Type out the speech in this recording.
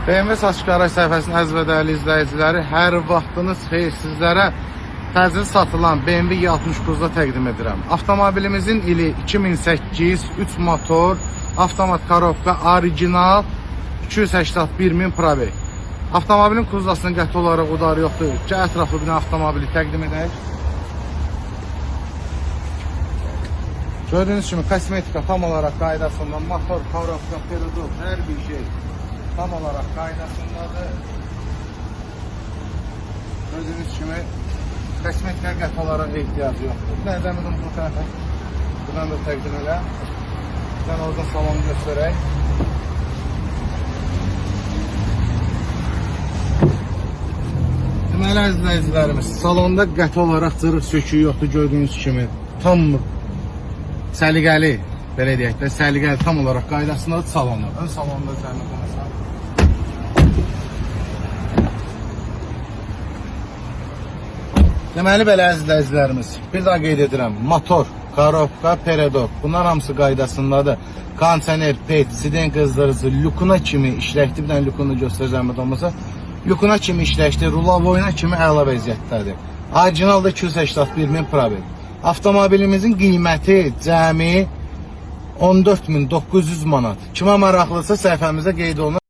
BMW Saçıq Araç səhifəsinin əziz və dəyərli izləyiciləri, hər vaxtınız xeyir, sizlərə təzə satılan BMW E69-da təqdim edirəm. Avtomobilimizin ili 2008, 3 motor, avtomat korobka, orijinal, 281.000 probek. Avtomobilin kuzlasının qəti olaraq udarı yoxdur ki, ətraflı bir avtomobili təqdim edək. Gördüğünüz kimi kosmetika tam olarak qaydasında, motor, korobka, perodol, hər bir şey tam olarak qaydasındadır. Gördüğünüz kimi kosmetika qəti olaraq ehtiyacı yoxdur. Nədən bu tərəfə? Buradan da təqdim elə. Ben orada salonu göstərək. Deməli izləyicilərimiz, salonda qəti olaraq cırıq söküyü yoxdur, gördüğünüz kimi. Tam səliqəli, belə deyək də, səliqəli tam olaraq qaydasındadır salonu. Ön salonda zəhmət olmasa. Deməli belə izləyicilərimiz, bir daha qeyd edirəm, motor, korobka, peredok, bunlar hamısı qaydasındadır. Kondisioner, pet, siden qızdırıcı, lukuna kimi işləkdir, bir dənə lukunu göstərəcəm olmasa. Lukuna kimi işləkdir, rula boyuna kimi əla vəziyyətdədir. Orijinalda 281.000 probek. Avtomobilimizin qiyməti cəmi 14.900 manat. Kimə maraqlısa səhifəmizə qeyd olunur.